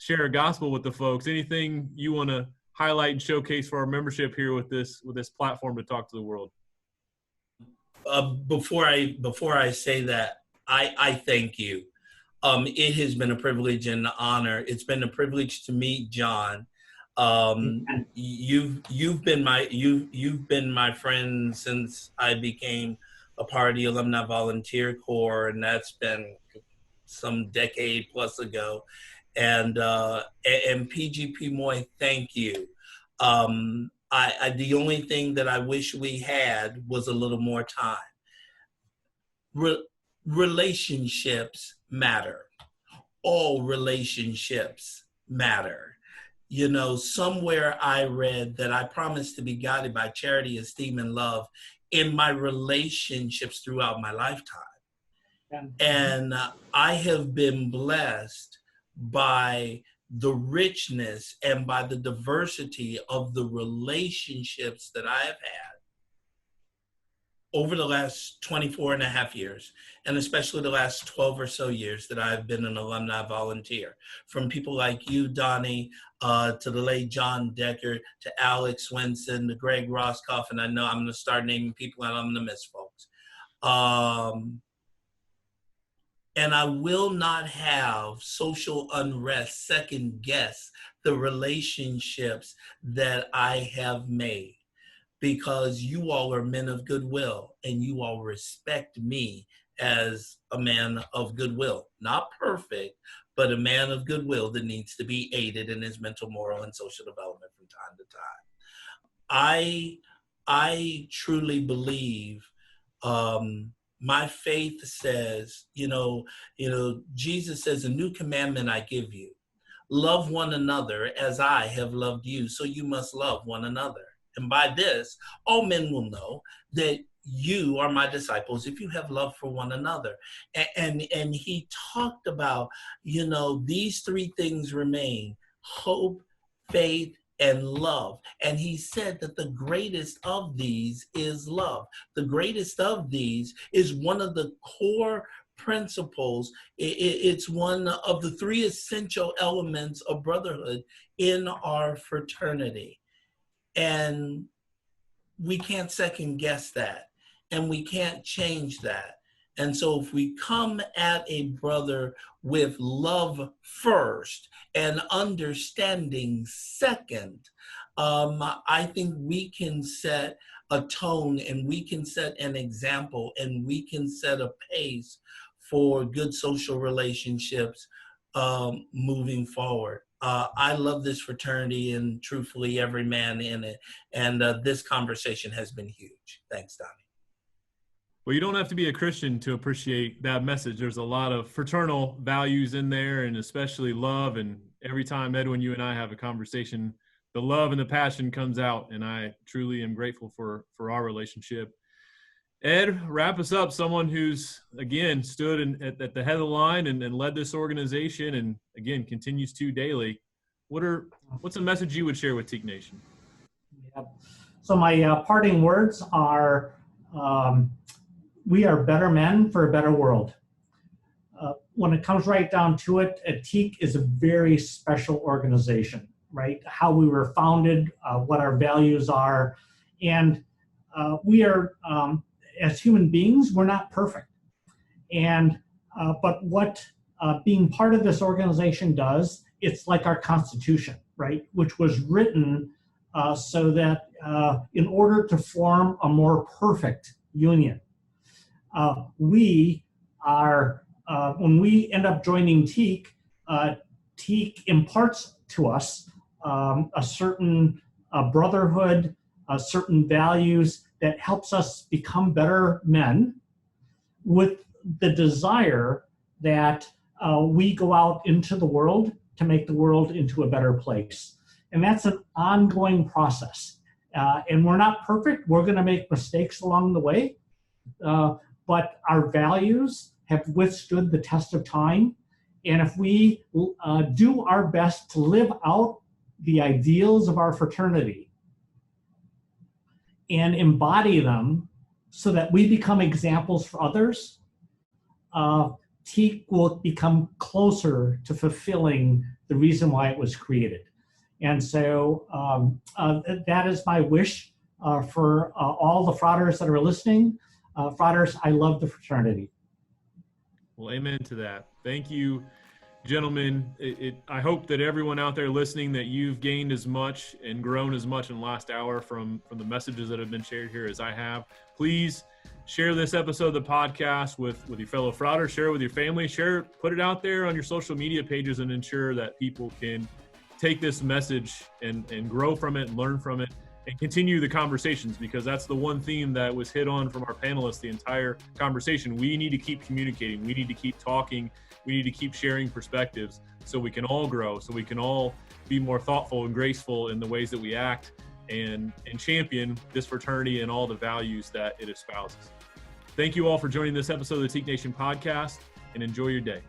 S2: a gospel with the folks. Anything you want to highlight and showcase for our membership here with this platform to talk to the world?
S1: Before I say that, I thank you. It has been a privilege and an honor. It's been a privilege to meet John. You've been my friend since I became a part of the Alumni Volunteer Corps, and that's been some decade plus ago. And PGP Moy, thank you. The only thing that I wish we had was a little more time. Relationships matter. All relationships matter. You know, somewhere I read that I promised to be guided by charity, esteem, and love in my relationships throughout my lifetime. And I have been blessed by the richness and by the diversity of the relationships that I have had over the last 24 and a half years, and especially the last 12 or so years that I've been an alumni volunteer. From people like you, Donnie, to the late John Decker, to Alex Swenson, to Greg Roscoff, and I know I'm gonna start naming people and I'm gonna miss folks. And I will not have social unrest second guess the relationships that I have made, because you all are men of goodwill and you all respect me as a man of goodwill. Not perfect, but a man of goodwill that needs to be aided in his mental, moral, and social development from time to time. I truly believe, my faith says, Jesus says, a new commandment I give you. Love one another as I have loved you, so you must love one another. And by this, all men will know that you are my disciples if you have love for one another. And he talked about, these three things remain: hope, faith, and love. And he said that the greatest of these is love. The greatest of these is one of the core principles. It's one of the three essential elements of brotherhood in our fraternity. And we can't second guess that, and we can't change that. And so if we come at a brother with love first and understanding second, I think we can set a tone, and we can set an example, and we can set a pace for good social relationships moving forward. I love this fraternity and truthfully every man in it. And this conversation has been huge. Thanks, Donnie.
S2: Well, you don't have to be a Christian to appreciate that message. There's a lot of fraternal values in there, and especially love. And every time, Edwin, you and I have a conversation, the love and the passion comes out, and I truly am grateful for our relationship. Ed, wrap us up. Someone who's, again, stood at the head of the line and led this organization, and again continues to daily. What's a message you would share with Teak Nation?
S3: Yeah. So my parting words are, we are better men for a better world. When it comes right down to it, Teak is a very special organization, right? How we were founded, what our values are, and we are, as human beings, we're not perfect. And but what being part of this organization does, it's like our Constitution, right? Which was written so that in order to form a more perfect union, we are, when we end up joining Teak, Teak imparts to us a certain brotherhood, certain values that helps us become better men with the desire that we go out into the world to make the world into a better place. And that's an ongoing process. And we're not perfect. We're going to make mistakes along the way. But our values have withstood the test of time. And if we do our best to live out the ideals of our fraternity and embody them so that we become examples for others, TKE will become closer to fulfilling the reason why it was created. And so that is my wish for all the Fraters that are listening. Fraters, I love the fraternity.
S2: Well, amen to that. Thank you, gentlemen. I hope that everyone out there listening, that you've gained as much and grown as much in the last hour from the messages that have been shared here as I have. Please share this episode of the podcast with your fellow Fraters, share it with your family, put it out there on your social media pages, and ensure that people can take this message and grow from it and learn from it and continue the conversations, because that's the one theme that was hit on from our panelists the entire conversation. We need to keep communicating. We need to keep talking. We need to keep sharing perspectives so we can all grow, so we can all be more thoughtful and graceful in the ways that we act and champion this fraternity and all the values that it espouses. Thank you all for joining this episode of the TKE Nation podcast, and enjoy your day.